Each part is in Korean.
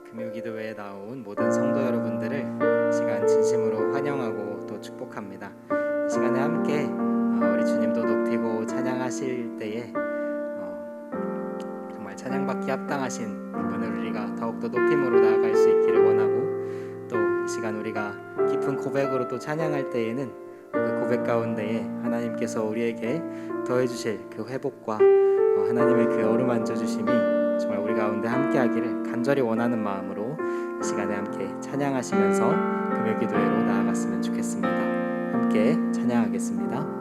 금요기도회에 나온 모든 성도 여러분들을 이 시간 진심으로 환영하고 또 축복합니다. 이 시간에 함께 우리 주님도 높이고 찬양하실 때에 정말 찬양받기 합당하신 그분을 우리가 더욱더 높임으로 나아갈 수 있기를 원하고, 또 이 시간 우리가 깊은 고백으로 또 찬양할 때에는 그 고백 가운데에 하나님께서 우리에게 더해주실 그 회복과 하나님의 그 어루만져 주심이 정말 우리 가운데 함께하기를 간절히 원하는 마음으로 이 시간에 함께 찬양하시면서 금요기도회로 나아갔으면 좋겠습니다. 함께 찬양하겠습니다.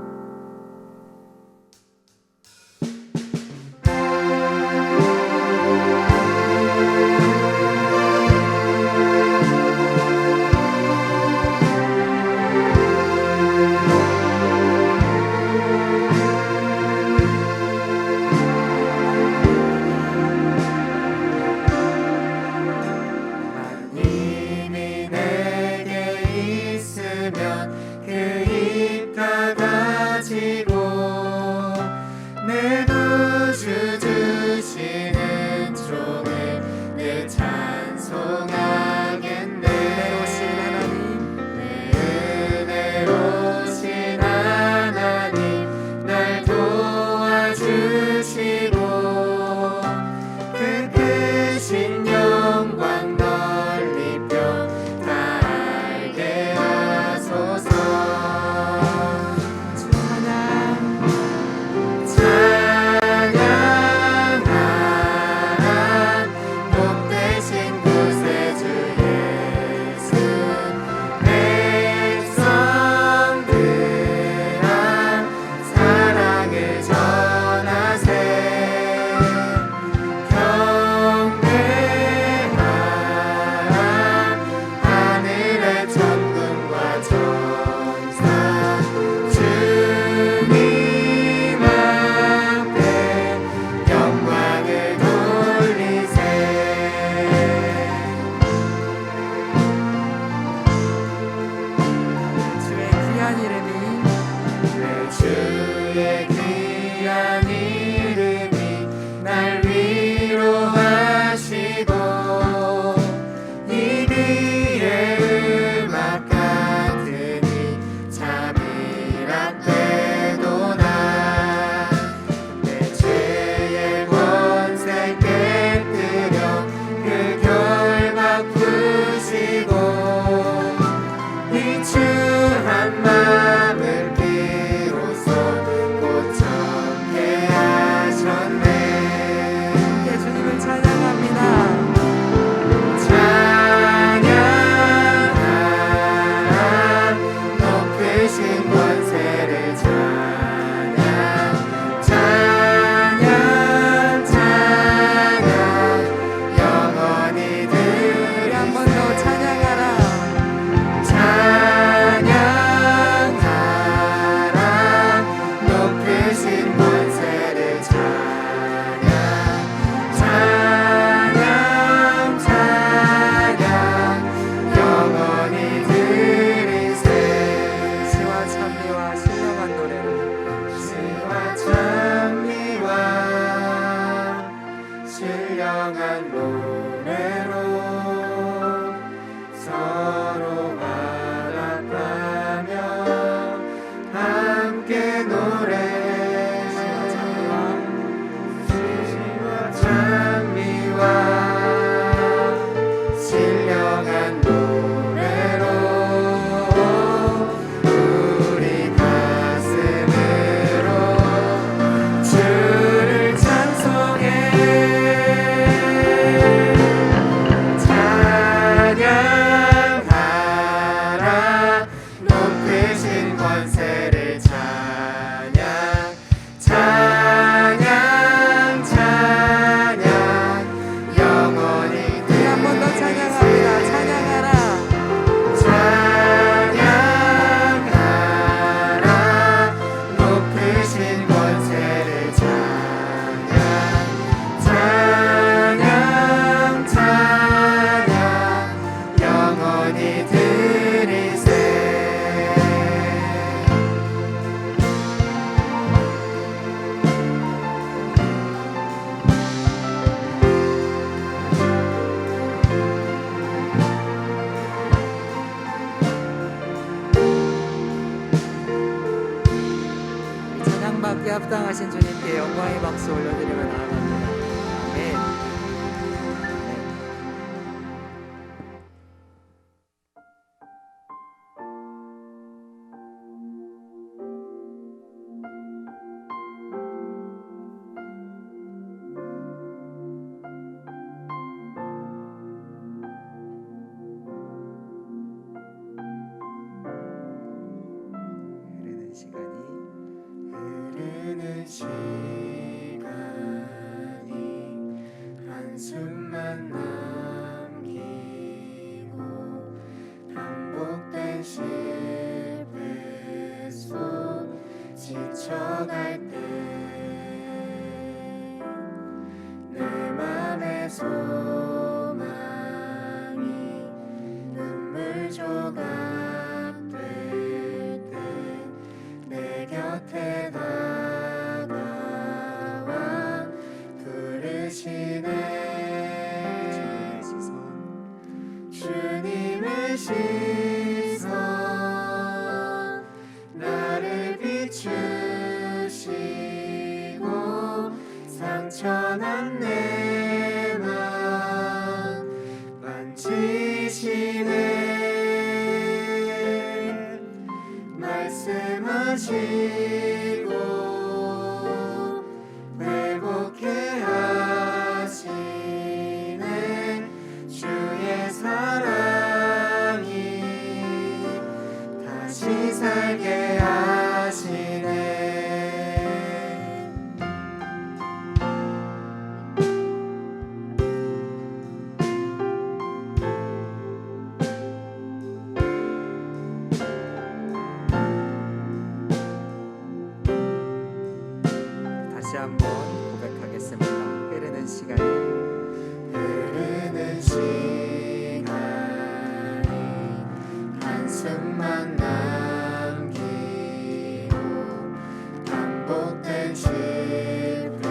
합당하신 주님께 영광의 박수 올려드리며 나아갑니다. 아멘. 흐르는 시간이 한숨만 남기고 반복된 실패 속 지쳐갈 때 내 맘의 소망이 눈물 조각 내 곁에 다가와 부르시네. 주님의 시선 나를 비추시고 상처난 내 맘 만지시네. 말씀하시고 회복해 하시네. 주의 사랑이 다시 살게 하시네. 다시 한번 고백하겠습니다. 흐르는 시간이 한숨만 남기고 반복된 실패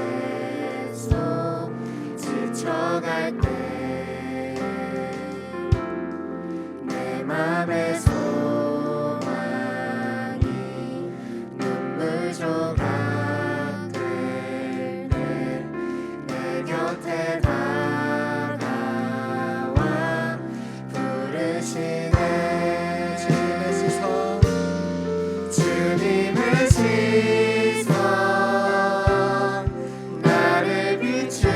속 지쳐갈 때 내 맘의 소망이 눈물 조각 될 때 내 곁에 다가와 부르시네. 주님의 시선 나를 비추시고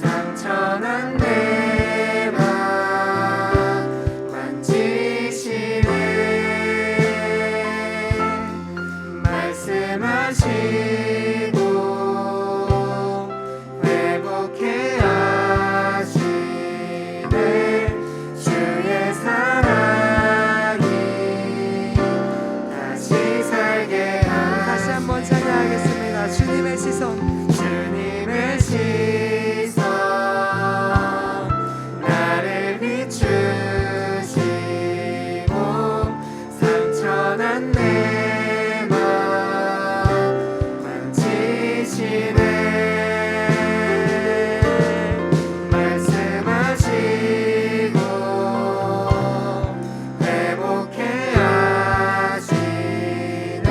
상처난 내 맘 만지시네. 말씀하시고 회복해 하시네. 주의 사랑이 다시 살게 다시 한번 찬양하겠습니다. 주님의 시선 주님의 시선 나를 비추시고 상처난 내 맘 만지시네. 말씀하시고 회복해 하시네.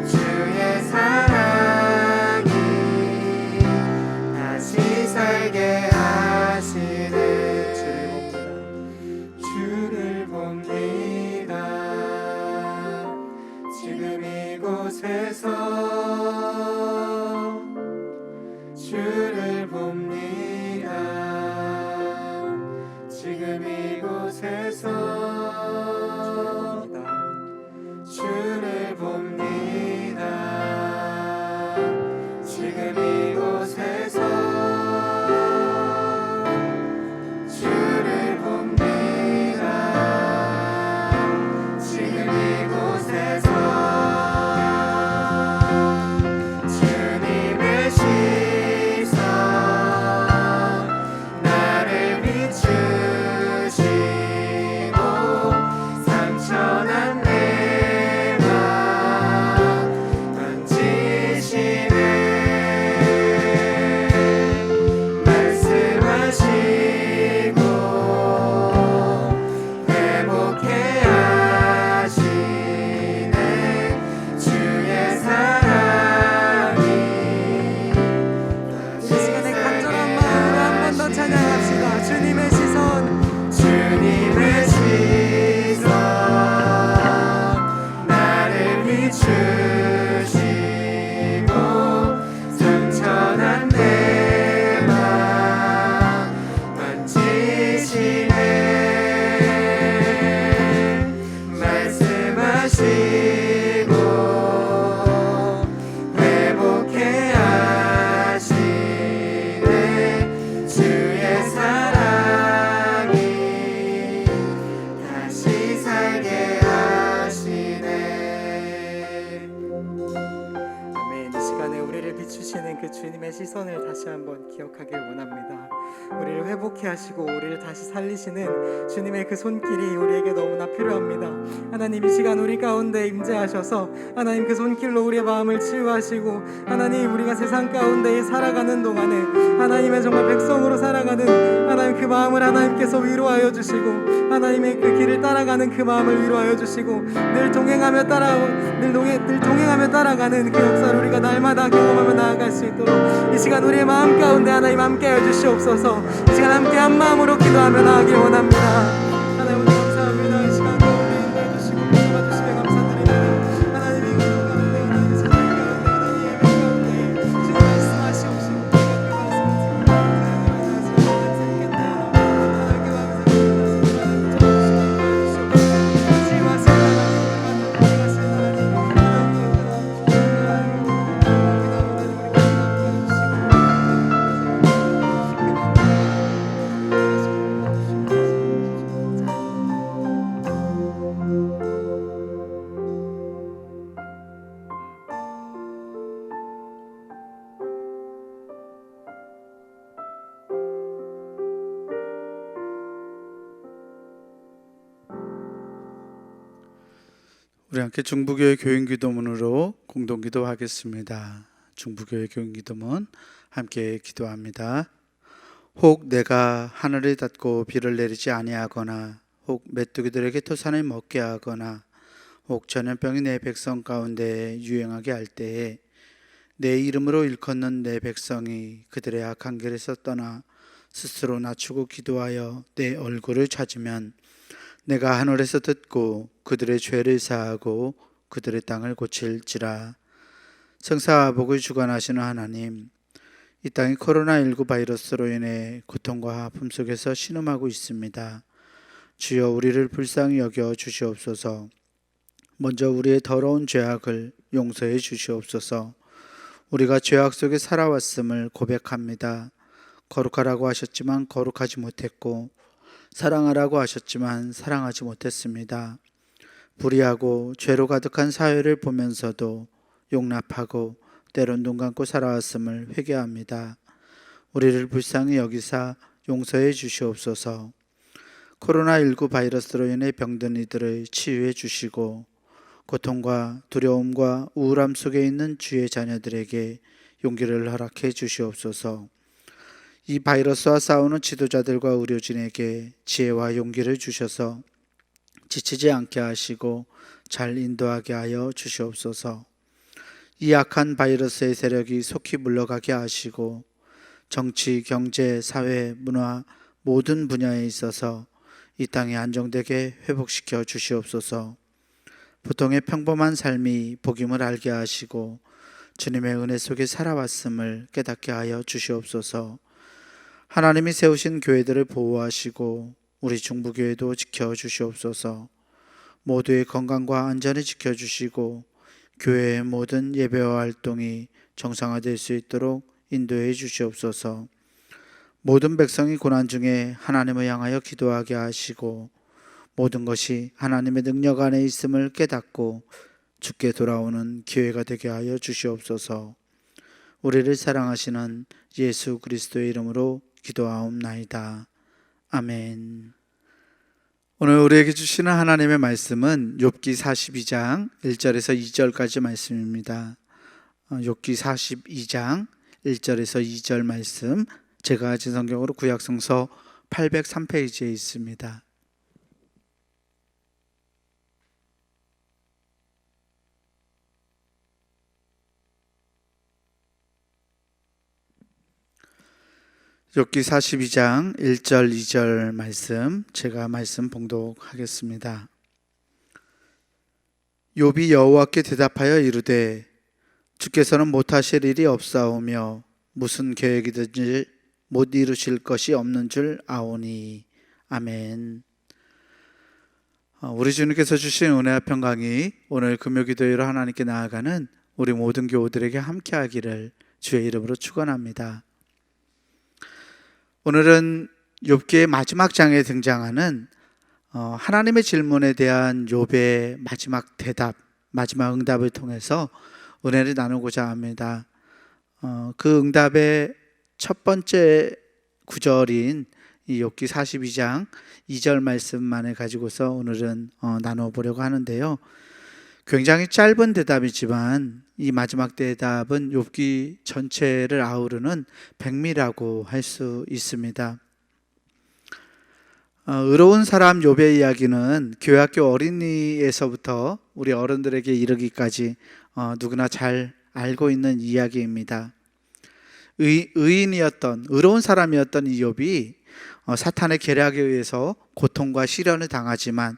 주의 사랑이 다시 살게 하시네. 주를 봅니다. 지금 이곳에서 주를 봅니다. 지금 이곳에서 주를 봅니다. 지금 이곳에서 주를 봅니다. 지금 이곳에서 주시는 그 주님의 시선을 다시 한번 기억하길 원합니다. 우리를 회복해 하시고 우리를 다시 살리시는 주님의 그 손길이 우리에게 너무나 필요합니다. 하나님, 이 시간 우리 가운데 임재하셔서 하나님 그 손길로 우리의 마음을 치유하시고, 하나님 우리가 세상 가운데 살아가는 동안에 하나님의 정말 백성으로 살아가는 하나님 그 마음을 하나님께서 위로하여 주시고, 하나님의 그 길을 따라가는 그 마음을 위로하여 주시고, 늘 동행하며 따라가는 그 역사를 우리가 날마다 경험하며 나아갈 수 있도록 이 시간 우리의 마음 가운데 하나님 함께하여 주시옵소서. 이 시간 함께 한 마음으로 기도하며 나아가길 원합니다. 하나님, 오늘 감사합니다. 이 시간 가운데 인도해 주시고 보호해 주시며 감사드립니다. 하나님, 이 기도 가운데, 하나님 찬양 가운데, 하나님 예배 가운데 주님 말씀하시옵시고 우리가 그 말씀을 우리 함께 중부교회 교인기도문으로 공동기도하겠습니다. 중부교회 교인기도문 함께 기도합니다. 혹 내가 하늘을 닫고 비를 내리지 아니하거나, 혹 메뚜기들에게 토산을 먹게 하거나, 혹 전염병이 내 백성 가운데 유행하게 할 때에 내 이름으로 일컫는 내 백성이 그들의 악한 길에서 떠나 스스로 낮추고 기도하여 내 얼굴을 찾으면 내가 하늘에서 듣고 그들의 죄를 사하고 그들의 땅을 고칠지라. 성사와 복을 주관하시는 하나님, 이 땅이 코로나19 바이러스로 인해 고통과 아픔 속에서 신음하고 있습니다. 주여, 우리를 불쌍히 여겨 주시옵소서. 먼저 우리의 더러운 죄악을 용서해 주시옵소서. 우리가 죄악 속에 살아왔음을 고백합니다. 거룩하라고 하셨지만 거룩하지 못했고, 사랑하라고 하셨지만 사랑하지 못했습니다. 불의하고 죄로 가득한 사회를 보면서도 용납하고 때론 눈 감고 살아왔음을 회개합니다. 우리를 불쌍히 여기사 용서해 주시옵소서. 코로나19 바이러스로 인해 병든 이들을 치유해 주시고, 고통과 두려움과 우울함 속에 있는 주의 자녀들에게 용기를 허락해 주시옵소서. 이 바이러스와 싸우는 지도자들과 의료진에게 지혜와 용기를 주셔서 지치지 않게 하시고 잘 인도하게 하여 주시옵소서. 이 악한 바이러스의 세력이 속히 물러가게 하시고 정치, 경제, 사회, 문화 모든 분야에 있어서 이 땅이 안정되게 회복시켜 주시옵소서. 보통의 평범한 삶이 복임을 알게 하시고 주님의 은혜 속에 살아왔음을 깨닫게 하여 주시옵소서. 하나님이 세우신 교회들을 보호하시고 우리 중부교회도 지켜주시옵소서. 모두의 건강과 안전을 지켜주시고 교회의 모든 예배와 활동이 정상화될 수 있도록 인도해 주시옵소서. 모든 백성이 고난 중에 하나님을 향하여 기도하게 하시고 모든 것이 하나님의 능력 안에 있음을 깨닫고 주께 돌아오는 기회가 되게 하여 주시옵소서. 우리를 사랑하시는 예수 그리스도의 이름으로 기도하옵나이다. 아멘. 오늘 우리에게 주시는 하나님의 말씀은 욥기 42장 1절에서 2절까지 말씀입니다. 욥기 42장 1절에서 2절 말씀, 제가 가진 성경으로 구약성서 803페이지에 있습니다. 욥기 42장 1절 2절 말씀, 제가 말씀 봉독하겠습니다. 욥이 여호와께 대답하여 이르되 주께서는 못하실 일이 없사오며 무슨 계획이든지 못 이루실 것이 없는 줄 아오니. 아멘. 우리 주님께서 주신 은혜와 평강이 오늘 금요기도회로 하나님께 나아가는 우리 모든 교우들에게 함께하기를 주의 이름으로 축원합니다. 오늘은 욥기의 마지막 장에 등장하는 하나님의 질문에 대한 욥의 마지막 대답, 마지막 응답을 통해서 은혜를 나누고자 합니다. 그 응답의 첫 번째 구절인 이 욥기 42장 2절 말씀만을 가지고서 오늘은 나눠 보려고 하는데요. 굉장히 짧은 대답이지만 이 마지막 대답은 욥기 전체를 아우르는 백미라고 할 수 있습니다. 의로운 사람 욥의 이야기는 교회학교 어린이에서부터 우리 어른들에게 이르기까지 누구나 잘 알고 있는 이야기입니다. 의인이었던 의로운 사람이었던 이 욥이 사탄의 계략에 의해서 고통과 시련을 당하지만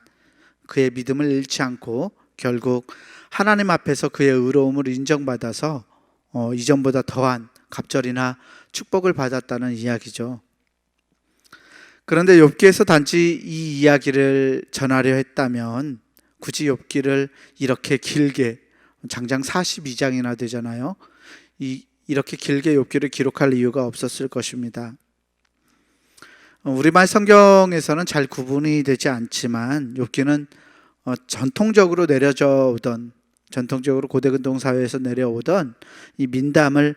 그의 믿음을 잃지 않고 결국 하나님 앞에서 그의 의로움을 인정받아서 이전보다 더한 갑절이나 축복을 받았다는 이야기죠. 그런데 욥기에서 단지 이 이야기를 전하려 했다면 굳이 욥기를 이렇게 길게 장장 42장이나 되잖아요. 이렇게 길게 욥기를 기록할 이유가 없었을 것입니다. 우리말 성경에서는 잘 구분이 되지 않지만 욥기는 전통적으로 전통적으로 고대 근동 사회에서 내려오던 이 민담을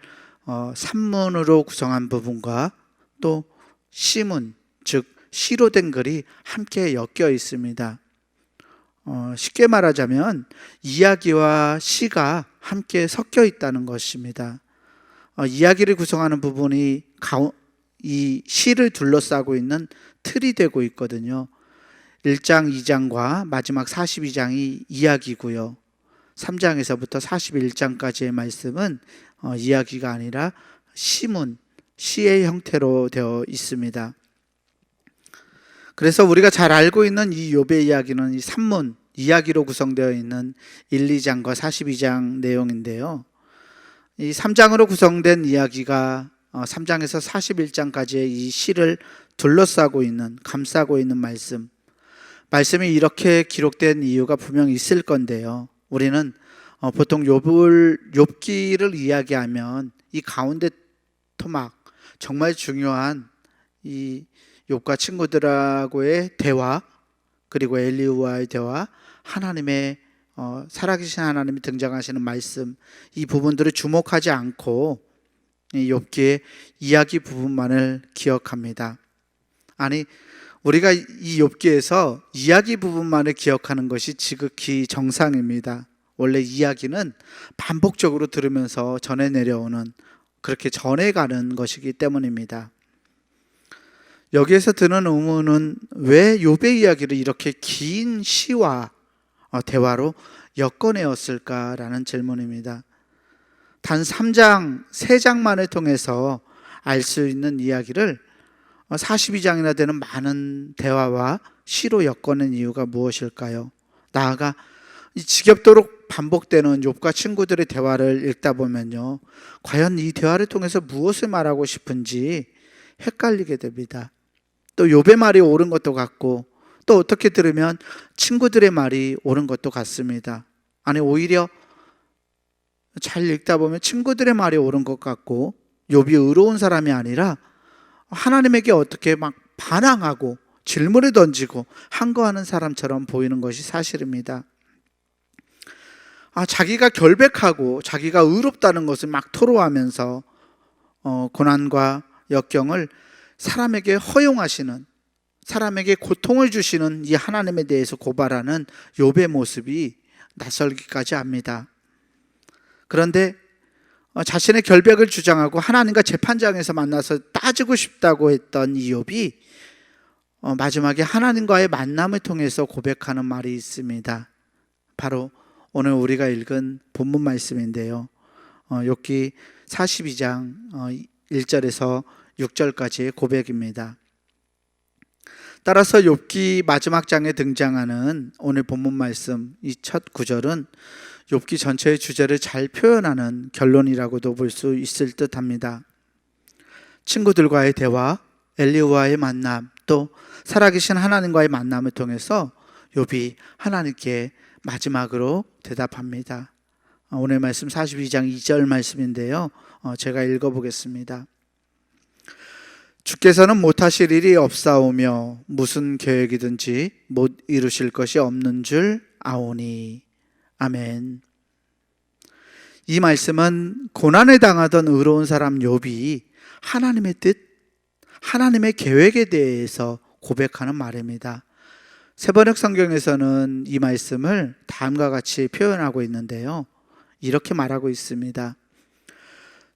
산문으로 구성한 부분과 또 시문, 즉 시로 된 글이 함께 엮여 있습니다. 쉽게 말하자면 이야기와 시가 함께 섞여 있다는 것입니다. 이야기를 구성하는 부분이 이 시를 둘러싸고 있는 틀이 되고 있거든요. 1장, 2장과 마지막 42장이 이야기고요. 3장에서부터 41장까지의 말씀은 이야기가 아니라 시문, 시의 형태로 되어 있습니다. 그래서 우리가 잘 알고 있는 이 욥의 이야기는 이 산문, 이야기로 구성되어 있는 1, 2장과 42장 내용인데요. 이 3장으로 구성된 이야기가 3장에서 41장까지의 이 시를 둘러싸고 있는, 감싸고 있는 말씀이 이렇게 기록된 이유가 분명히 있을 건데요. 우리는 보통 욥기를 이야기하면 이 가운데 토막, 정말 중요한 이 욥과 친구들하고의 대화, 그리고 엘리후와의 대화, 하나님의 살아계신 하나님이 등장하시는 말씀, 이 부분들을 주목하지 않고 이 욥기의 이야기 부분만을 기억합니다. 아니, 우리가 이 욥기에서 이야기 부분만을 기억하는 것이 지극히 정상입니다. 원래 이야기는 반복적으로 들으면서 전해 내려오는, 그렇게 전해가는 것이기 때문입니다. 여기에서 드는 의문은 왜 욥의 이야기를 이렇게 긴 시와 대화로 엮어내었을까라는 질문입니다. 단 3장, 3장만을 통해서 알 수 있는 이야기를 42장이나 되는 많은 대화와 시로 엮어낸 이유가 무엇일까요? 나아가 지겹도록 반복되는 욥과 친구들의 대화를 읽다 보면요, 과연 이 대화를 통해서 무엇을 말하고 싶은지 헷갈리게 됩니다. 또 욥의 말이 옳은 것도 같고, 또 어떻게 들으면 친구들의 말이 옳은 것도 같습니다. 아니, 오히려 잘 읽다 보면 친구들의 말이 옳은 것 같고, 욥이 의로운 사람이 아니라 하나님에게 어떻게 막 반항하고 질문을 던지고 항거하는 사람처럼 보이는 것이 사실입니다. 자기가 결백하고 자기가 의롭다는 것을 막 토로하면서 고난과 역경을 사람에게 허용하시는, 사람에게 고통을 주시는 이 하나님에 대해서 고발하는 욥의 모습이 낯설기까지 합니다. 그런데 자신의 결백을 주장하고 하나님과 재판장에서 만나서 따지고 싶다고 했던 이 욥이 마지막에 하나님과의 만남을 통해서 고백하는 말이 있습니다. 바로 오늘 우리가 읽은 본문 말씀인데요. 욥기 42장 1절에서 6절까지의 고백입니다. 따라서 욥기 마지막 장에 등장하는 오늘 본문 말씀 이 첫 구절은 욥기 전체의 주제를 잘 표현하는 결론이라고도 볼 수 있을 듯합니다. 친구들과의 대화, 엘리후와의 만남, 또 살아계신 하나님과의 만남을 통해서 욥이 하나님께 마지막으로 대답합니다. 오늘 말씀 42장 2절 말씀인데요, 제가 읽어보겠습니다. 주께서는 못하실 일이 없사오며 무슨 계획이든지 못 이루실 것이 없는 줄 아오니. 아멘. 이 말씀은 고난에 당하던 의로운 사람 욥이 하나님의 뜻, 하나님의 계획에 대해서 고백하는 말입니다. 세번역 성경에서는 이 말씀을 다음과 같이 표현하고 있는데요. 이렇게 말하고 있습니다.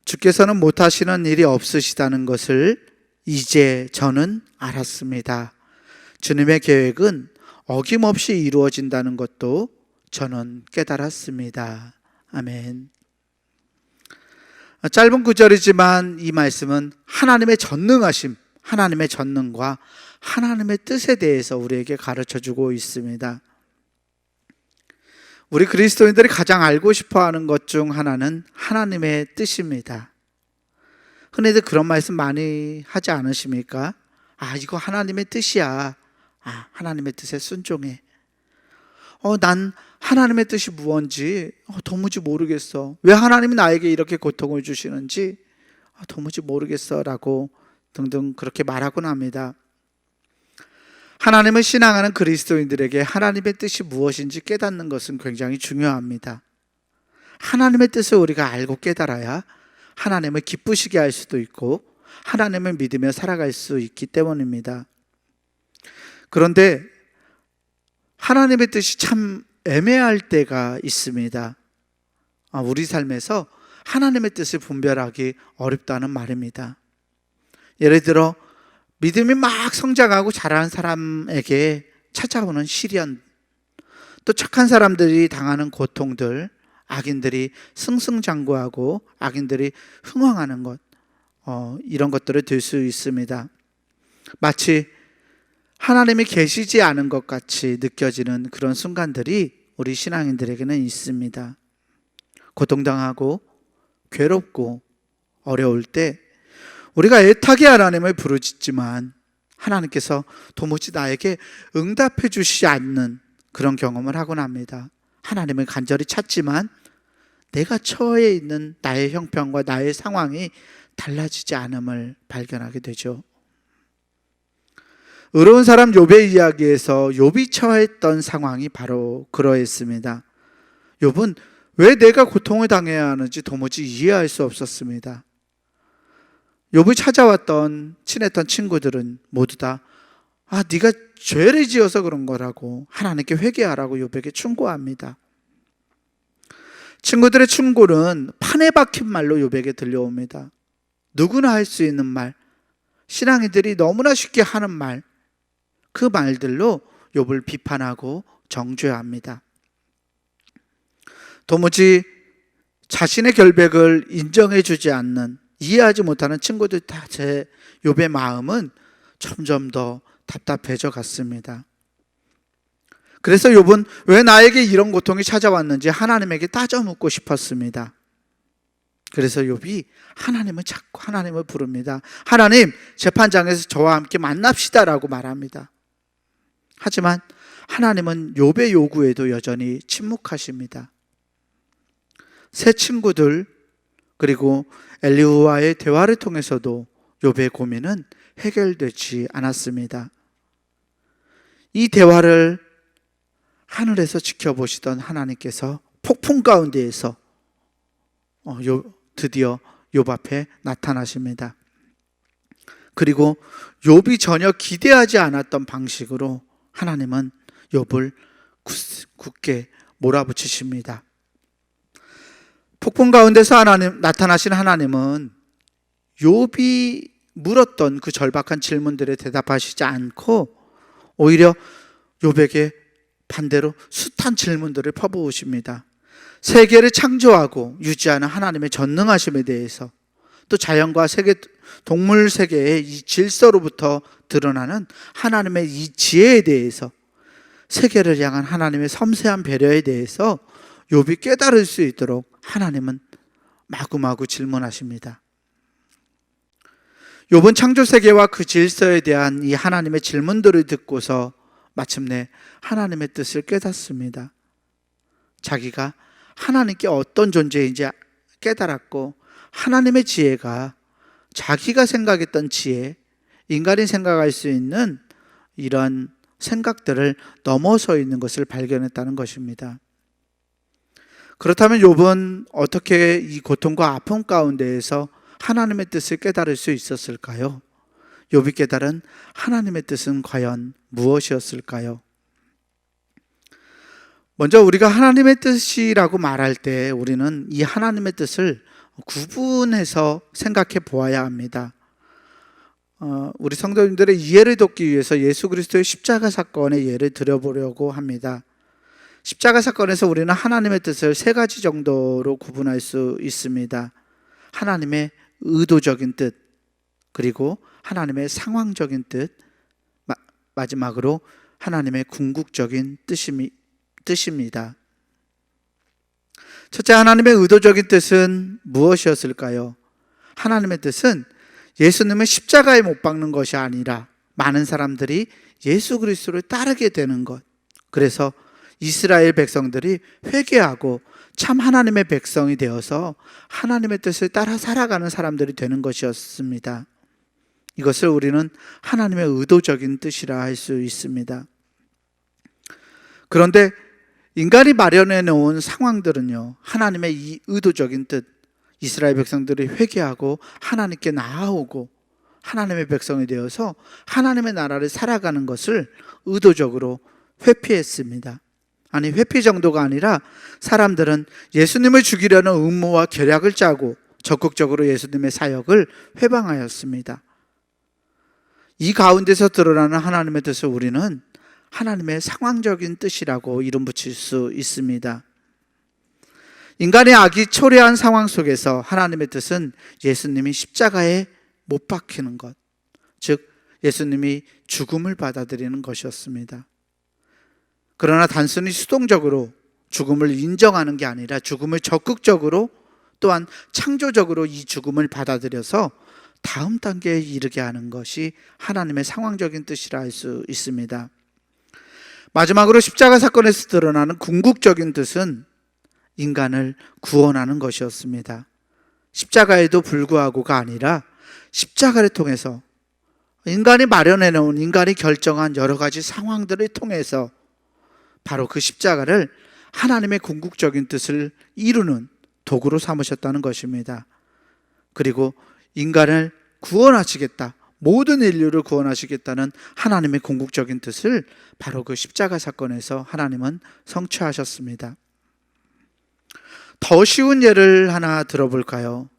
주께서는 못하시는 일이 없으시다는 것을 이제 저는 알았습니다. 주님의 계획은 어김없이 이루어진다는 것도 저는 깨달았습니다. 아멘. 짧은 구절이지만 이 말씀은 하나님의 전능하심, 하나님의 전능과 하나님의 뜻에 대해서 우리에게 가르쳐주고 있습니다. 우리 그리스도인들이 가장 알고 싶어하는 것 중 하나는 하나님의 뜻입니다. 흔히들 그런 말씀 많이 하지 않으십니까? 이거 하나님의 뜻이야. 하나님의 뜻에 순종해. 난 하나님의 뜻이 무언지 도무지 모르겠어. 왜 하나님이 나에게 이렇게 고통을 주시는지 도무지 모르겠어 라고 등등 그렇게 말하곤 합니다. 하나님을 신앙하는 그리스도인들에게 하나님의 뜻이 무엇인지 깨닫는 것은 굉장히 중요합니다. 하나님의 뜻을 우리가 알고 깨달아야 하나님을 기쁘시게 할 수도 있고 하나님을 믿으며 살아갈 수 있기 때문입니다. 그런데 하나님의 뜻이 참 애매할 때가 있습니다. 우리 삶에서 하나님의 뜻을 분별하기 어렵다는 말입니다. 예를 들어 믿음이 막 성장하고 자라는 사람에게 찾아오는 시련, 또 착한 사람들이 당하는 고통들, 악인들이 승승장구하고 악인들이 흥황하는 것, 이런 것들을 들 수 있습니다. 마치 하나님이 계시지 않은 것 같이 느껴지는 그런 순간들이 우리 신앙인들에게는 있습니다. 고통당하고 괴롭고 어려울 때 우리가 애타게 하나님을 부르짖지만 하나님께서 도무지 나에게 응답해 주시지 않는 그런 경험을 하곤 합니다. 하나님을 간절히 찾지만 내가 처해 있는 나의 형편과 나의 상황이 달라지지 않음을 발견하게 되죠. 의로운 사람 욥의 이야기에서 욥이 처했던 상황이 바로 그러했습니다. 욥은 왜 내가 고통을 당해야 하는지 도무지 이해할 수 없었습니다. 욥을 찾아왔던 친했던 친구들은 모두 다 네가 죄를 지어서 그런 거라고 하나님께 회개하라고 욥에게 충고합니다. 친구들의 충고는 판에 박힌 말로 욥에게 들려옵니다. 누구나 할 수 있는 말, 신앙인들이 너무나 쉽게 하는 말, 그 말들로 욥을 비판하고 정죄합니다. 도무지 자신의 결백을 인정해 주지 않는, 이해하지 못하는 친구들 제 욥의 마음은 점점 더 답답해져 갔습니다. 그래서 욥은 왜 나에게 이런 고통이 찾아왔는지 하나님에게 따져 묻고 싶었습니다. 그래서 욥이 하나님을 찾고 하나님을 부릅니다. 하나님, 재판장에서 저와 함께 만납시다라고 말합니다. 하지만 하나님은 욥의 요구에도 여전히 침묵하십니다. 새 친구들 그리고 엘리후와의 대화를 통해서도 욥의 고민은 해결되지 않았습니다. 이 대화를 하늘에서 지켜보시던 하나님께서 폭풍 가운데에서 드디어 욥 앞에 나타나십니다. 그리고 욥이 전혀 기대하지 않았던 방식으로 하나님은 욥을 굳게 몰아붙이십니다. 폭풍 가운데서 나타나신 하나님은 욥이 물었던 그 절박한 질문들에 대답하시지 않고 오히려 욥에게 반대로 숱한 질문들을 퍼부으십니다. 세계를 창조하고 유지하는 하나님의 전능하심에 대해서, 또 자연과 세계, 동물 세계의 이 질서로부터 드러나는 하나님의 이 지혜에 대해서, 세계를 향한 하나님의 섬세한 배려에 대해서 욥이 깨달을 수 있도록 하나님은 마구마구 질문하십니다. 욥은 창조 세계와 그 질서에 대한 이 하나님의 질문들을 듣고서 마침내 하나님의 뜻을 깨닫습니다. 자기가 하나님께 어떤 존재인지 깨달았고, 하나님의 지혜가 자기가 생각했던 지혜, 인간이 생각할 수 있는 이런 생각들을 넘어서 있는 것을 발견했다는 것입니다. 그렇다면 욥은 어떻게 이 고통과 아픔 가운데에서 하나님의 뜻을 깨달을 수 있었을까요? 욥이 깨달은 하나님의 뜻은 과연 무엇이었을까요? 먼저 우리가 하나님의 뜻이라고 말할 때 우리는 이 하나님의 뜻을 구분해서 생각해 보아야 합니다. 우리 성도님들의 이해를 돕기 위해서 예수 그리스도의 십자가 사건의 예를 들어보려고 합니다. 십자가 사건에서 우리는 하나님의 뜻을 세 가지 정도로 구분할 수 있습니다. 하나님의 의도적인 뜻, 그리고 하나님의 상황적인 뜻, 마지막으로 하나님의 궁극적인 뜻입니다. 첫째, 하나님의 의도적인 뜻은 무엇이었을까요? 하나님의 뜻은 예수님을 십자가에 못 박는 것이 아니라 많은 사람들이 예수 그리스도를 따르게 되는 것. 그래서 이스라엘 백성들이 회개하고 참 하나님의 백성이 되어서 하나님의 뜻을 따라 살아가는 사람들이 되는 것이었습니다. 이것을 우리는 하나님의 의도적인 뜻이라 할 수 있습니다. 그런데 인간이 마련해 놓은 상황들은요, 하나님의 이 의도적인 뜻, 이스라엘 백성들이 회개하고 하나님께 나아오고 하나님의 백성이 되어서 하나님의 나라를 살아가는 것을 의도적으로 회피했습니다. 아니, 회피 정도가 아니라 사람들은 예수님을 죽이려는 음모와 계략을 짜고 적극적으로 예수님의 사역을 회방하였습니다. 이 가운데서 드러나는 하나님의 뜻을 우리는 하나님의 상황적인 뜻이라고 이름 붙일 수 있습니다. 인간의 악이 초래한 상황 속에서 하나님의 뜻은 예수님이 십자가에 못 박히는 것, 즉 예수님이 죽음을 받아들이는 것이었습니다. 그러나 단순히 수동적으로 죽음을 인정하는 게 아니라 죽음을 적극적으로 또한 창조적으로 이 죽음을 받아들여서 다음 단계에 이르게 하는 것이 하나님의 상황적인 뜻이라 할 수 있습니다. 마지막으로 십자가 사건에서 드러나는 궁극적인 뜻은 인간을 구원하는 것이었습니다. 십자가에도 불구하고가 아니라 십자가를 통해서 인간이 마련해 놓은, 인간이 결정한 여러 가지 상황들을 통해서 바로 그 십자가를 하나님의 궁극적인 뜻을 이루는 도구로 삼으셨다는 것입니다. 그리고 인간을 구원하시겠다, 모든 인류를 구원하시겠다는 하나님의 궁극적인 뜻을 바로 그 십자가 사건에서 하나님은 성취하셨습니다. 더 쉬운 예를 하나 들어볼까요?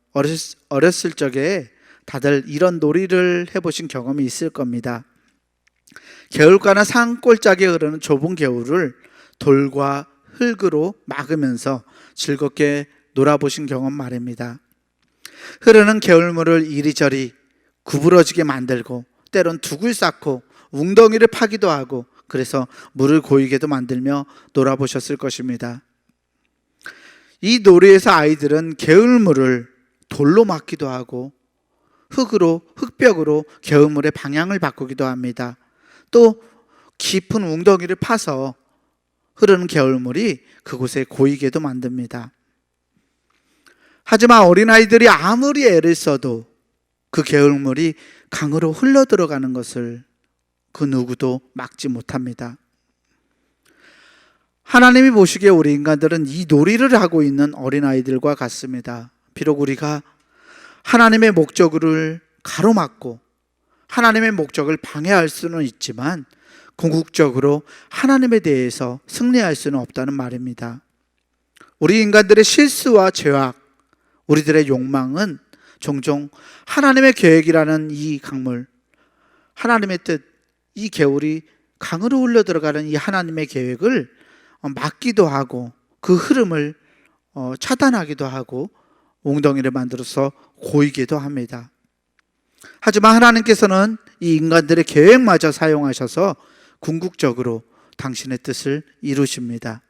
어렸을 적에 다들 이런 놀이를 해보신 경험이 있을 겁니다. 개울가나 산골짜기에 흐르는 좁은 개울을 돌과 흙으로 막으면서 즐겁게 놀아보신 경험 말입니다. 흐르는 개울물을 이리저리 구부러지게 만들고 때론 둑을 쌓고 웅덩이를 파기도 하고, 그래서 물을 고이게도 만들며 놀아보셨을 것입니다. 이 놀이에서 아이들은 개울물을 돌로 막기도 하고 흙벽으로 개울물의 방향을 바꾸기도 합니다. 또 깊은 웅덩이를 파서 흐르는 개울물이 그곳에 고이게도 만듭니다. 하지만 어린아이들이 아무리 애를 써도 그 개울물이 강으로 흘러 들어가는 것을 그 누구도 막지 못합니다. 하나님이 보시기에 우리 인간들은 이 놀이를 하고 있는 어린아이들과 같습니다. 비록 우리가 하나님의 목적을 가로막고 하나님의 목적을 방해할 수는 있지만 궁극적으로 하나님에 대해서 승리할 수는 없다는 말입니다. 우리 인간들의 실수와 죄악, 우리들의 욕망은 종종 하나님의 계획이라는 이 강물, 하나님의 뜻, 이 개울이 강으로 흘러 들어가는 이 하나님의 계획을 막기도 하고 그 흐름을 차단하기도 하고 웅덩이를 만들어서 고이기도 합니다. 하지만 하나님께서는 이 인간들의 계획마저 사용하셔서 궁극적으로 당신의 뜻을 이루십니다.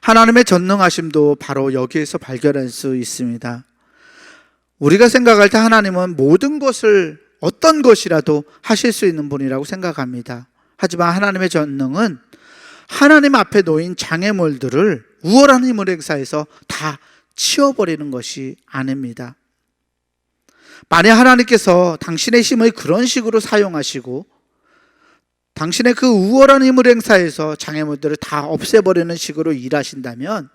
하나님의 전능하심도 바로 여기에서 발견할 수 있습니다. 우리가 생각할 때 하나님은 모든 것을, 어떤 것이라도 하실 수 있는 분이라고 생각합니다. 하지만 하나님의 전능은 하나님 앞에 놓인 장애물들을 우월한 힘을 행사해서 다 치워버리는 것이 아닙니다. 만약 하나님께서 당신의 힘을 그런 식으로 사용하시고 당신의 그 우월한 힘을 행사해서 장애물들을 다 없애버리는 식으로 일하신다면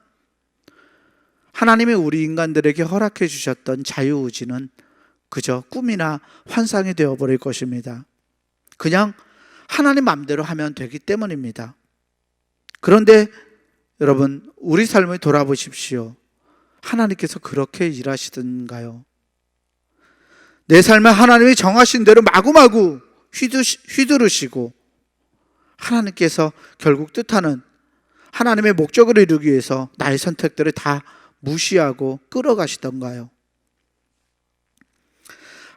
하나님이 우리 인간들에게 허락해 주셨던 자유의지는 그저 꿈이나 환상이 되어버릴 것입니다. 그냥 하나님 마음대로 하면 되기 때문입니다. 그런데 여러분, 우리 삶을 돌아보십시오. 하나님께서 그렇게 일하시던가요? 내 삶에 하나님이 정하신 대로 마구마구 휘두르시고 하나님께서 결국 뜻하는 하나님의 목적을 이루기 위해서 나의 선택들을 다 무시하고 끌어가시던가요?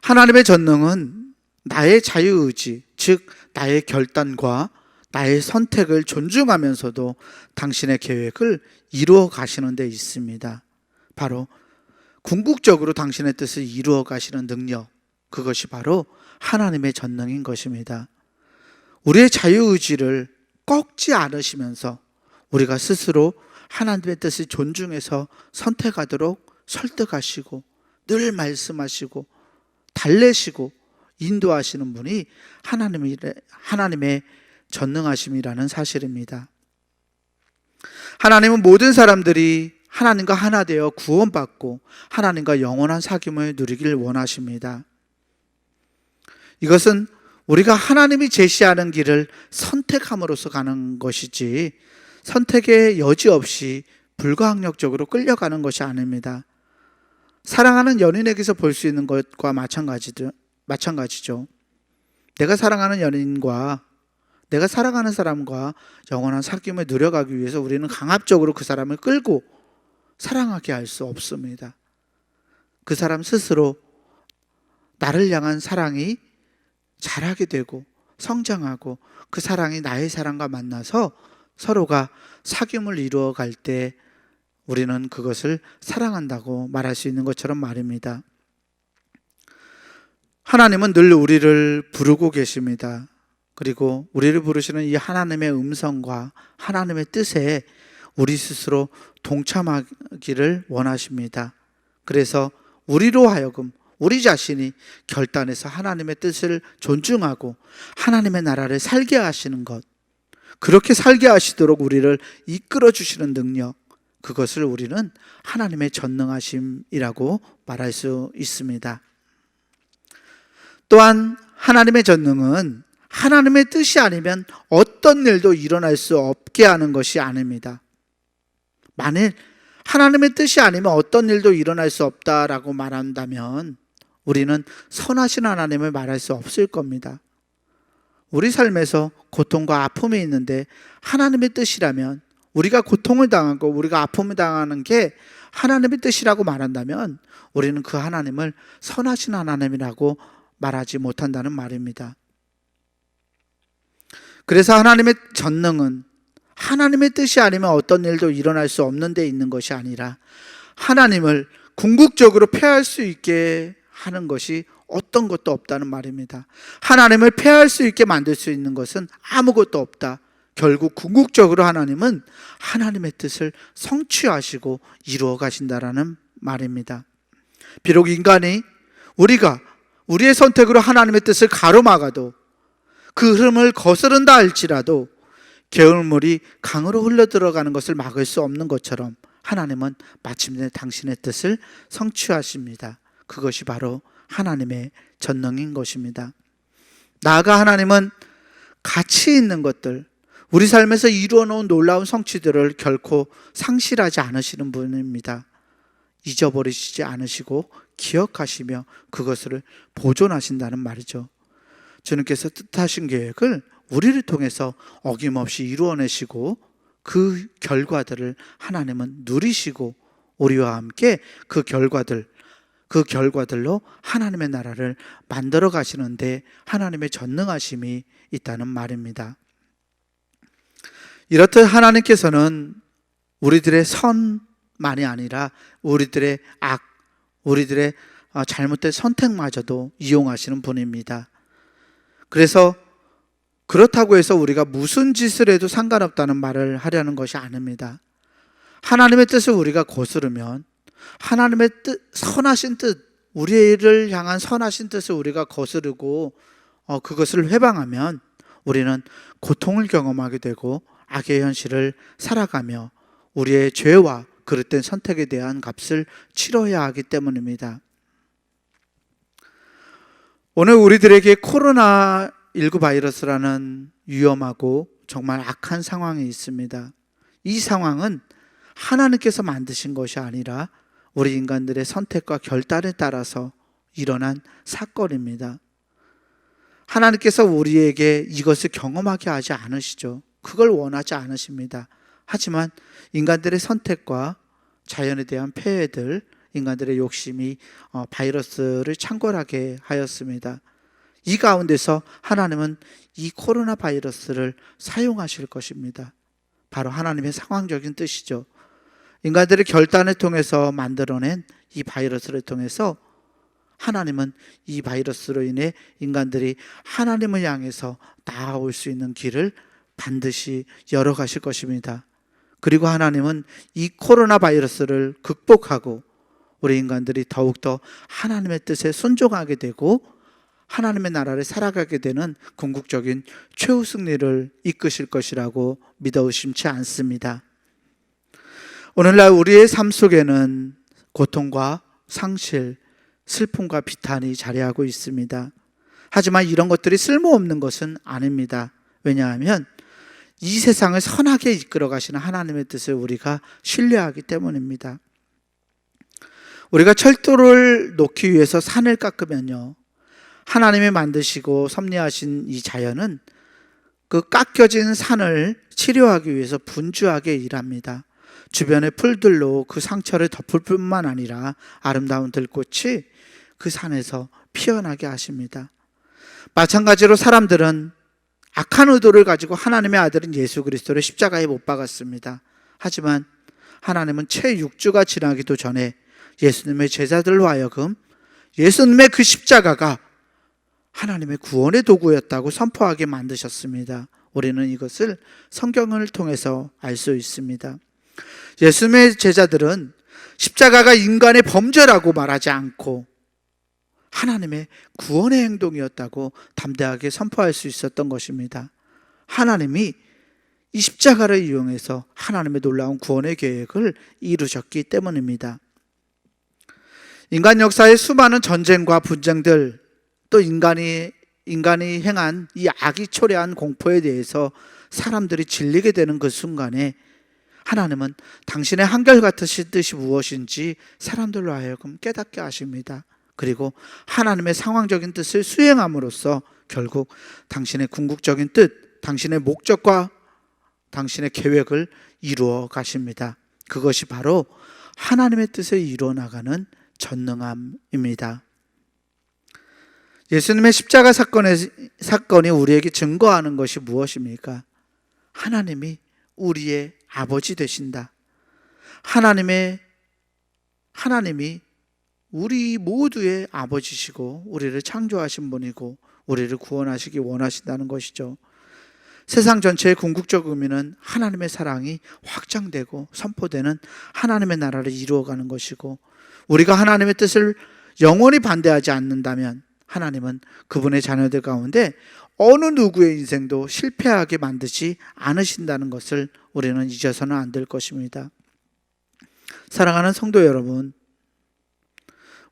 하나님의 전능은 나의 자유의지, 즉 나의 결단과 나의 선택을 존중하면서도 당신의 계획을 이루어 가시는 데 있습니다. 바로 궁극적으로 당신의 뜻을 이루어 가시는 능력, 그것이 바로 하나님의 전능인 것입니다. 우리의 자유의지를 꺾지 않으시면서 우리가 스스로 하나님의 뜻을 존중해서 선택하도록 설득하시고 늘 말씀하시고 달래시고 인도하시는 분이 하나님의 전능하심이라는 사실입니다. 하나님은 모든 사람들이 하나님과 하나 되어 구원받고 하나님과 영원한 사귐을 누리길 원하십니다. 이것은 우리가 하나님이 제시하는 길을 선택함으로써 가는 것이지 선택의 여지 없이 불가항력적으로 끌려가는 것이 아닙니다. 사랑하는 연인에게서 볼 수 있는 것과 마찬가지죠. 내가 사랑하는 연인과 내가 사랑하는 사람과 영원한 사귐을 누려가기 위해서 우리는 강압적으로 그 사람을 끌고 사랑하게 할 수 없습니다. 그 사람 스스로 나를 향한 사랑이 자라게 되고 성장하고 그 사랑이 나의 사랑과 만나서 서로가 사귐을 이루어 갈 때 우리는 그것을 사랑한다고 말할 수 있는 것처럼 말입니다. 하나님은 늘 우리를 부르고 계십니다. 그리고 우리를 부르시는 이 하나님의 음성과 하나님의 뜻에 우리 스스로 동참하기를 원하십니다. 그래서 우리로 하여금 우리 자신이 결단해서 하나님의 뜻을 존중하고 하나님의 나라를 살게 하시는 것, 그렇게 살게 하시도록 우리를 이끌어 주시는 능력, 그것을 우리는 하나님의 전능하심이라고 말할 수 있습니다. 또한 하나님의 전능은 하나님의 뜻이 아니면 어떤 일도 일어날 수 없게 하는 것이 아닙니다. 만일 하나님의 뜻이 아니면 어떤 일도 일어날 수 없다라고 말한다면 우리는 선하신 하나님을 말할 수 없을 겁니다. 우리 삶에서 고통과 아픔이 있는데 하나님의 뜻이라면, 우리가 고통을 당하고 우리가 아픔을 당하는 게 하나님의 뜻이라고 말한다면 우리는 그 하나님을 선하신 하나님이라고 말하지 못한다는 말입니다. 그래서 하나님의 전능은 하나님의 뜻이 아니면 어떤 일도 일어날 수 없는 데 있는 것이 아니라 하나님을 궁극적으로 폐할 수 있게 하는 것이 어떤 것도 없다는 말입니다. 하나님을 폐할 수 있게 만들 수 있는 것은 아무것도 없다. 결국 궁극적으로 하나님은 하나님의 뜻을 성취하시고 이루어 가신다라는 말입니다. 비록 인간이 우리가 우리의 선택으로 하나님의 뜻을 가로막아도 그 흐름을 거스른다 할지라도 개울물이 강으로 흘러들어가는 것을 막을 수 없는 것처럼 하나님은 마침내 당신의 뜻을 성취하십니다. 그것이 바로 하나님의 전능인 것입니다. 나아가 하나님은 가치 있는 것들, 우리 삶에서 이루어 놓은 놀라운 성취들을 결코 상실하지 않으시는 분입니다. 잊어버리시지 않으시고 기억하시며 그것을 보존하신다는 말이죠. 주님께서 뜻하신 계획을 우리를 통해서 어김없이 이루어내시고 그 결과들을 하나님은 누리시고 우리와 함께 그 결과들로 하나님의 나라를 만들어 가시는데 하나님의 전능하심이 있다는 말입니다. 이렇듯 하나님께서는 우리들의 선만이 아니라 우리들의 악, 우리들의 잘못된 선택마저도 이용하시는 분입니다. 그래서 그렇다고 해서 우리가 무슨 짓을 해도 상관없다는 말을 하려는 것이 아닙니다. 하나님의 뜻을 우리가 거스르면 하나님의 뜻, 선하신 뜻, 우리를 향한 선하신 뜻을 우리가 거스르고 그것을 회방하면 우리는 고통을 경험하게 되고 악의 현실을 살아가며 우리의 죄와 그릇된 선택에 대한 값을 치러야 하기 때문입니다. 오늘 우리들에게 코로나19 바이러스라는 위험하고 정말 악한 상황이 있습니다. 이 상황은 하나님께서 만드신 것이 아니라 우리 인간들의 선택과 결단에 따라서 일어난 사건입니다. 하나님께서 우리에게 이것을 경험하게 하지 않으시죠. 그걸 원하지 않으십니다. 하지만 인간들의 선택과 자연에 대한 폐해들, 인간들의 욕심이 바이러스를 창궐하게 하였습니다. 이 가운데서 하나님은 이 코로나 바이러스를 사용하실 것입니다. 바로 하나님의 상황적인 뜻이죠. 인간들의 결단을 통해서 만들어낸 이 바이러스를 통해서 하나님은 이 바이러스로 인해 인간들이 하나님을 향해서 나아올 수 있는 길을 반드시 열어가실 것입니다. 그리고 하나님은 이 코로나 바이러스를 극복하고 우리 인간들이 더욱더 하나님의 뜻에 순종하게 되고 하나님의 나라를 살아가게 되는 궁극적인 최후 승리를 이끄실 것이라고 믿어 의심치 않습니다. 오늘날 우리의 삶 속에는 고통과 상실, 슬픔과 비탄이 자리하고 있습니다. 하지만 이런 것들이 쓸모없는 것은 아닙니다. 왜냐하면 이 세상을 선하게 이끌어 가시는 하나님의 뜻을 우리가 신뢰하기 때문입니다. 우리가 철도를 놓기 위해서 산을 깎으면요, 하나님이 만드시고 섭리하신 이 자연은 그 깎여진 산을 치료하기 위해서 분주하게 일합니다. 주변의 풀들로 그 상처를 덮을 뿐만 아니라 아름다운 들꽃이 그 산에서 피어나게 하십니다. 마찬가지로 사람들은 악한 의도를 가지고 하나님의 아들인 예수 그리스도를 십자가에 못 박았습니다. 하지만 하나님은 채 6주가 지나기도 전에 예수님의 제자들로 하여금 예수님의 그 십자가가 하나님의 구원의 도구였다고 선포하게 만드셨습니다. 우리는 이것을 성경을 통해서 알 수 있습니다. 예수님의 제자들은 십자가가 인간의 범죄라고 말하지 않고 하나님의 구원의 행동이었다고 담대하게 선포할 수 있었던 것입니다. 하나님이 이 십자가를 이용해서 하나님의 놀라운 구원의 계획을 이루셨기 때문입니다. 인간 역사의 수많은 전쟁과 분쟁들, 또 인간이 행한 이 악이 초래한 공포에 대해서 사람들이 질리게 되는 그 순간에 하나님은 당신의 한결같으신 뜻이 무엇인지 사람들로 하여금 깨닫게 하십니다. 그리고 하나님의 상황적인 뜻을 수행함으로써 결국 당신의 궁극적인 뜻, 당신의 목적과 당신의 계획을 이루어 가십니다. 그것이 바로 하나님의 뜻을 이루어 나가는 전능함입니다. 예수님의 십자가 사건이 우리에게 증거하는 것이 무엇입니까? 하나님이 우리의 아버지 되신다. 하나님이 우리 모두의 아버지시고 우리를 창조하신 분이고 우리를 구원하시기 원하신다는 것이죠. 세상 전체의 궁극적 의미는 하나님의 사랑이 확장되고 선포되는 하나님의 나라를 이루어가는 것이고, 우리가 하나님의 뜻을 영원히 반대하지 않는다면 하나님은 그분의 자녀들 가운데 어느 누구의 인생도 실패하게 만드지 않으신다는 것을 우리는 잊어서는 안 될 것입니다. 사랑하는 성도 여러분,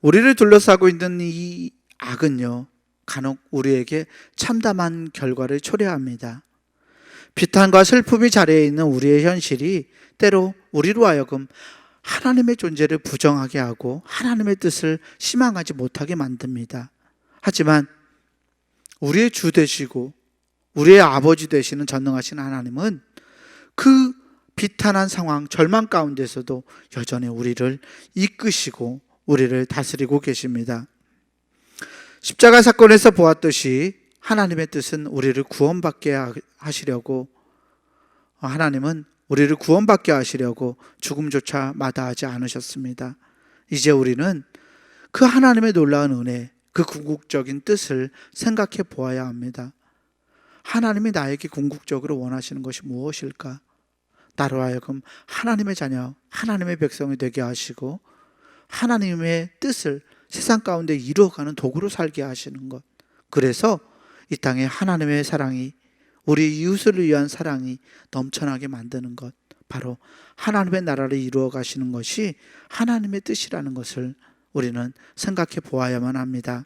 우리를 둘러싸고 있는 이 악은요, 간혹 우리에게 참담한 결과를 초래합니다. 비탄과 슬픔이 자리에 있는 우리의 현실이 때로 우리로 하여금 하나님의 존재를 부정하게 하고 하나님의 뜻을 희망하지 못하게 만듭니다. 하지만 우리의 주 되시고 우리의 아버지 되시는 전능하신 하나님은 그 비탄한 상황, 절망 가운데서도 여전히 우리를 이끄시고 우리를 다스리고 계십니다. 십자가 사건에서 보았듯이 하나님의 뜻은 우리를 구원받게 하시려고, 하나님은 우리를 구원받게 하시려고 죽음조차 마다하지 않으셨습니다. 이제 우리는 그 하나님의 놀라운 은혜, 그 궁극적인 뜻을 생각해 보아야 합니다. 하나님이 나에게 궁극적으로 원하시는 것이 무엇일까? 나로 하여금 하나님의 자녀, 하나님의 백성이 되게 하시고 하나님의 뜻을 세상 가운데 이루어가는 도구로 살게 하시는 것. 그래서 이 땅에 하나님의 사랑이, 우리 이웃을 위한 사랑이 넘쳐나게 만드는 것. 바로 하나님의 나라를 이루어 가시는 것이 하나님의 뜻이라는 것을 우리는 생각해 보아야만 합니다.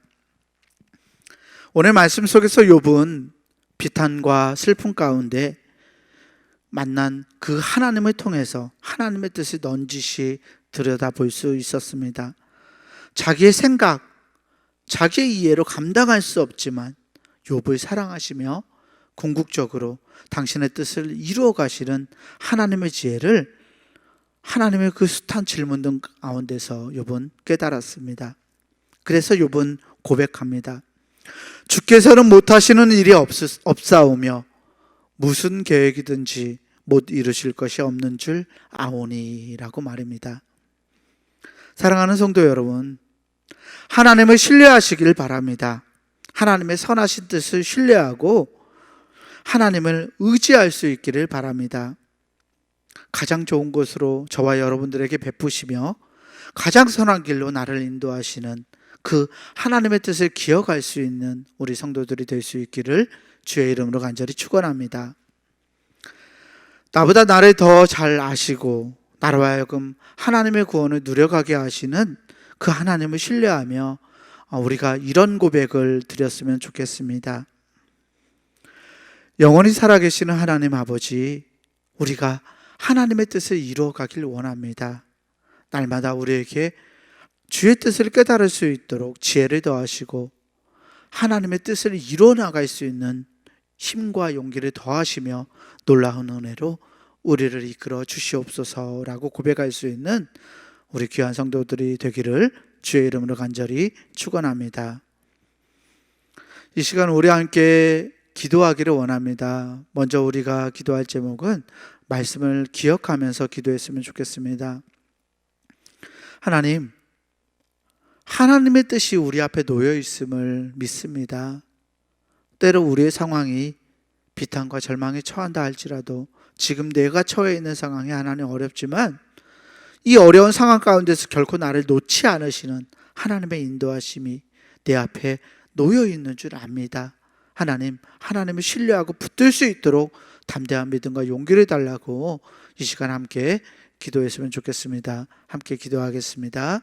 오늘 말씀 속에서 욥은 비탄과 슬픔 가운데 만난 그 하나님을 통해서 하나님의 뜻을 넌지시 들여다볼 수 있었습니다. 자기의 생각, 자기의 이해로 감당할 수 없지만 욥을 사랑하시며 궁극적으로 당신의 뜻을 이루어 가시는 하나님의 지혜를 하나님의 그 숱한 질문들 가운데서 욥은 깨달았습니다. 그래서 욥은 고백합니다. 주께서는 못하시는 일이 없사오며 무슨 계획이든지 못 이루실 것이 없는 줄 아오니 라고 말입니다. 사랑하는 성도 여러분, 하나님을 신뢰하시길 바랍니다. 하나님의 선하신 뜻을 신뢰하고 하나님을 의지할 수 있기를 바랍니다. 가장 좋은 것으로 저와 여러분들에게 베푸시며 가장 선한 길로 나를 인도하시는 그 하나님의 뜻을 기억할 수 있는 우리 성도들이 될 수 있기를 주의 이름으로 간절히 축원합니다. 나보다 나를 더 잘 아시고 나로 하여금 하나님의 구원을 누려가게 하시는 그 하나님을 신뢰하며 우리가 이런 고백을 드렸으면 좋겠습니다. 영원히 살아계시는 하나님 아버지, 우리가 하나님의 뜻을 이루어가길 원합니다. 날마다 우리에게 주의 뜻을 깨달을 수 있도록 지혜를 더하시고 하나님의 뜻을 이루어 나갈 수 있는 힘과 용기를 더하시며 놀라운 은혜로 우리를 이끌어 주시옵소서라고 고백할 수 있는 우리 귀한 성도들이 되기를 주의 이름으로 간절히 축원합니다. 이 시간 우리 함께 기도하기를 원합니다. 먼저 우리가 기도할 제목은 말씀을 기억하면서 기도했으면 좋겠습니다. 하나님, 하나님의 뜻이 우리 앞에 놓여 있음을 믿습니다. 때로 우리의 상황이 비탄과 절망에 처한다 할지라도 지금 내가 처해 있는 상황이 하나님 어렵지만 이 어려운 상황 가운데서 결코 나를 놓지 않으시는 하나님의 인도하심이 내 앞에 놓여 있는 줄 압니다. 하나님, 하나님을 신뢰하고 붙들 수 있도록 담대한 믿음과 용기를 달라고 이 시간 함께 기도했으면 좋겠습니다. 함께 기도하겠습니다.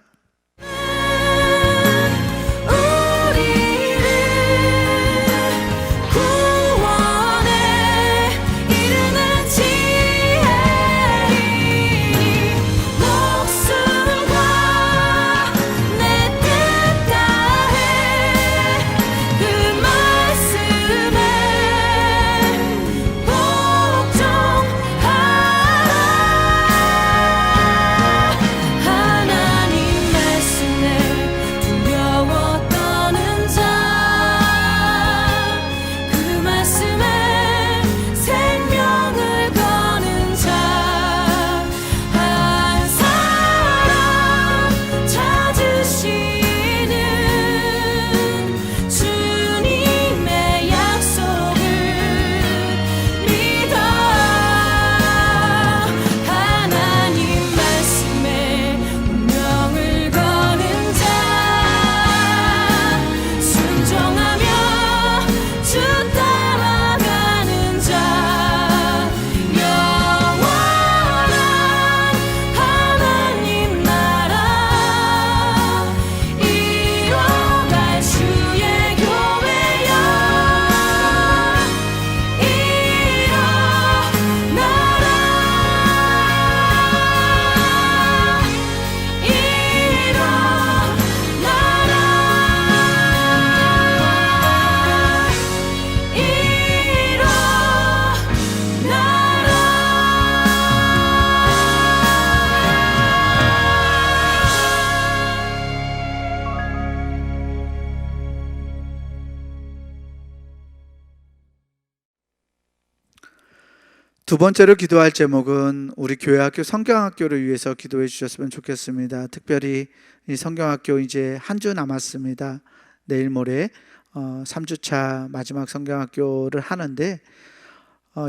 두 번째로 기도할 제목은 우리 교회학교 성경학교를 위해서 기도해 주셨으면 좋겠습니다. 특별히 이 성경학교 이제 한 주 남았습니다. 내일 모레 3주차 마지막 성경학교를 하는데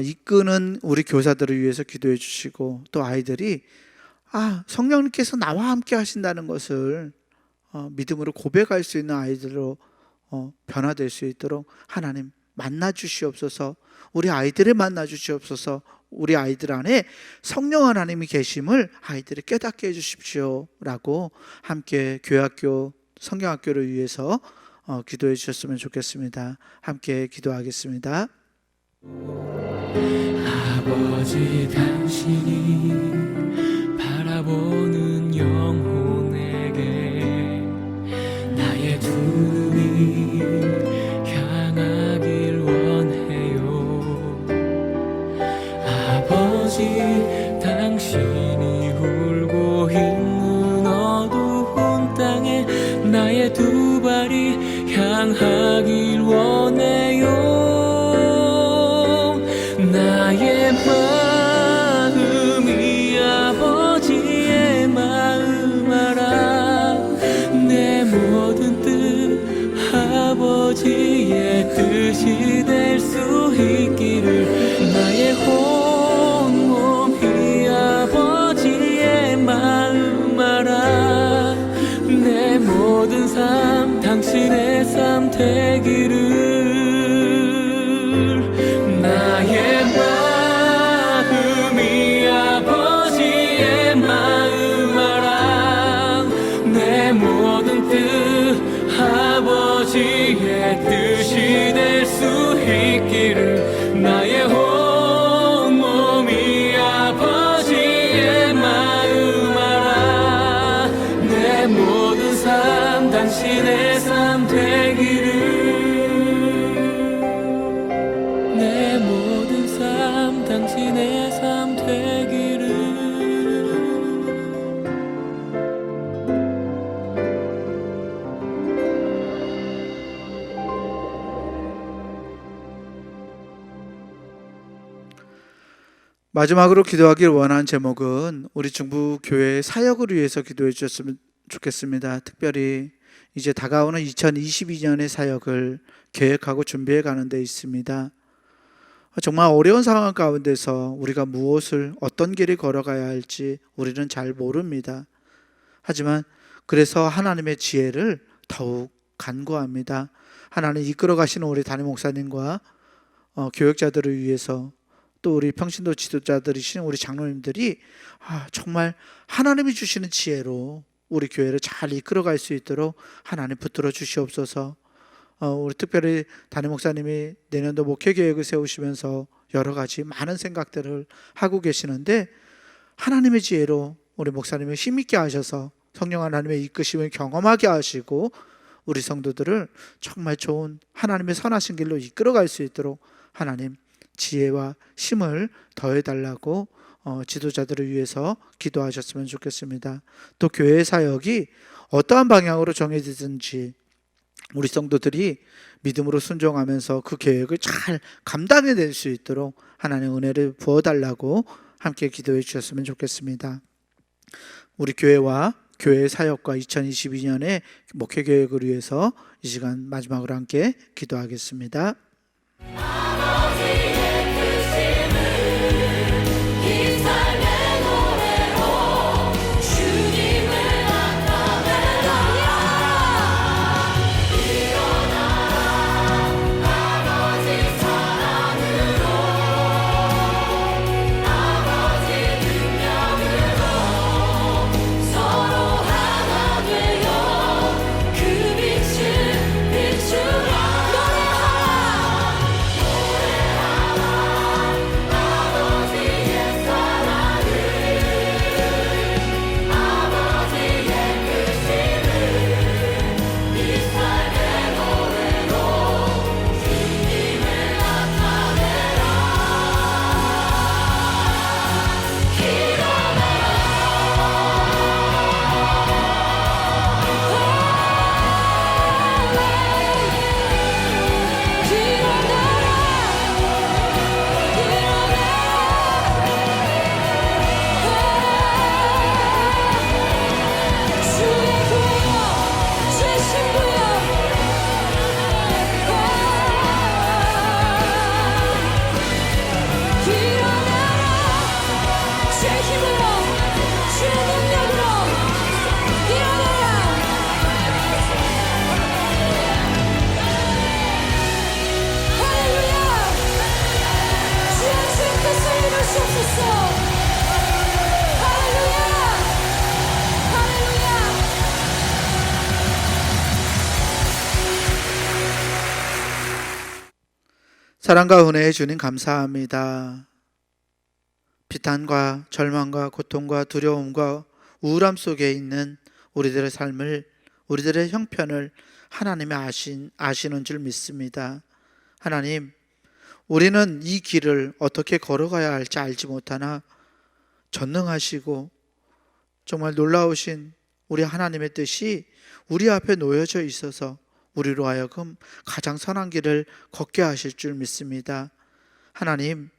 이끄는 우리 교사들을 위해서 기도해 주시고 또 아이들이 성령님께서 나와 함께 하신다는 것을 믿음으로 고백할 수 있는 아이들로 변화될 수 있도록 하나님 만나 주시옵소서. 우리 아이들을 만나 주시옵소서. 우리 아이들 안에 성령 하나님이 계심을 아이들이 깨닫게 해주십시오 라고 함께 교회학교 성경학교를 위해서 기도해 주셨으면 좋겠습니다. 함께 기도하겠습니다. 아버지, 당신이 바라보는 영혼에게 나의 두 눈이 향하길 원해요. 아버지, 당신이 울고 있는 어두운 땅에 나의 두 발이 향하길 원해요. 나의 마음이 아버지의 마음 알아. 내 모든 뜻 아버지의 뜻이 될 수 있기를. 나의 온몸이 아버지의 마음 알아. 내 모든 삶 당신의 삶 되기를. 나의 마음이 아버지의 마음 알아. 내 모든 뜻 아버지의 뜻이 될 수 있기를. 나의 온몸이 아버지의 마음 알아. 내 모든 삶 당신의 삶 되기를. 내 모든 삶 당신의 삶 되기를. 마지막으로 기도하길 원하는 제목은 우리 중부교회 사역을 위해서 기도해 주셨으면 좋겠습니다. 특별히 이제 다가오는 2022년의 사역을 계획하고 준비해 가는 데 있습니다. 정말 어려운 상황 가운데서 우리가 무엇을 어떤 길을 걸어가야 할지 우리는 잘 모릅니다. 하지만 그래서 하나님의 지혜를 더욱 간구합니다. 하나님 이끌어 가시는 우리 담임 목사님과 교역자들을 위해서 또 우리 평신도 지도자들이신 우리 장로님들이 정말 하나님이 주시는 지혜로 우리 교회를 잘 이끌어갈 수 있도록 하나님 붙들어 주시옵소서. 우리 특별히 담임 목사님이 내년도 목회 계획을 세우시면서 여러 가지 많은 생각들을 하고 계시는데 하나님의 지혜로 우리 목사님을 힘있게 하셔서 성령 하나님의 이끄심을 경험하게 하시고 우리 성도들을 정말 좋은 하나님의 선하신 길로 이끌어갈 수 있도록 하나님 지혜와 힘을 더해달라고 지도자들을 위해서 기도하셨으면 좋겠습니다. 또 교회 사역이 어떠한 방향으로 정해지든지 우리 성도들이 믿음으로 순종하면서 그 계획을 잘 감당해낼 수 있도록 하나님의 은혜를 부어달라고 함께 기도해 주셨으면 좋겠습니다. 우리 교회와 교회 사역과 2022년의 목회 계획을 위해서 이 시간 마지막으로 함께 기도하겠습니다. 사랑과 은혜의 주님 감사합니다. 비탄과 절망과 고통과 두려움과 우울함 속에 있는 우리들의 삶을, 우리들의 형편을 하나님이 아시는 줄 믿습니다. 하나님, 우리는 이 길을 어떻게 걸어가야 할지 알지 못하나 전능하시고 정말 놀라우신 우리 하나님의 뜻이 우리 앞에 놓여져 있어서 우리로 하여금 가장 선한 길을 걷게 하실 줄 믿습니다. 하나님,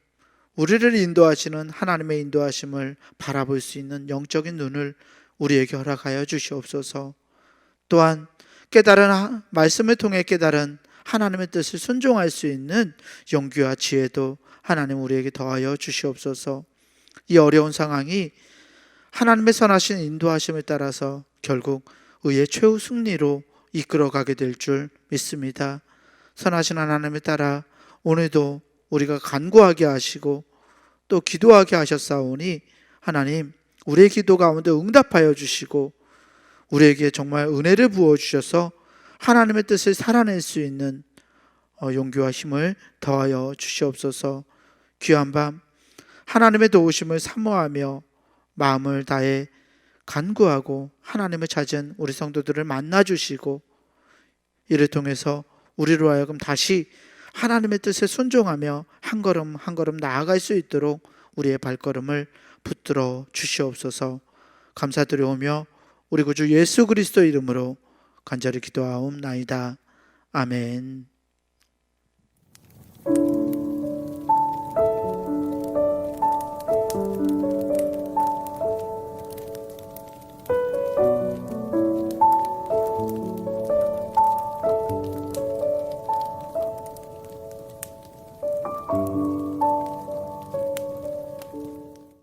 우리를 인도하시는 하나님의 인도하심을 바라볼 수 있는 영적인 눈을 우리에게 허락하여 주시옵소서. 또한 말씀을 통해 깨달은 하나님의 뜻을 순종할 수 있는 용기와 지혜도 하나님 우리에게 더하여 주시옵소서. 이 어려운 상황이 하나님의 선하신 인도하심에 따라서 결국 의의 최후 승리로 이끌어가게 될 줄 믿습니다. 선하신 하나님에 따라 오늘도 우리가 간구하게 하시고 또 기도하게 하셨사오니 하나님, 우리의 기도 가운데 응답하여 주시고 우리에게 정말 은혜를 부어주셔서 하나님의 뜻을 살아낼 수 있는 용기와 힘을 더하여 주시옵소서. 귀한 밤 하나님의 도우심을 사모하며 마음을 다해 간구하고 하나님을 찾은 우리 성도들을 만나주시고 이를 통해서 우리로 하여금 다시 하나님의 뜻에 순종하며 한 걸음 한 걸음 나아갈 수 있도록 우리의 발걸음을 붙들어 주시옵소서. 감사드려오며 우리 구주 예수 그리스도 이름으로 간절히 기도하옵나이다. 아멘.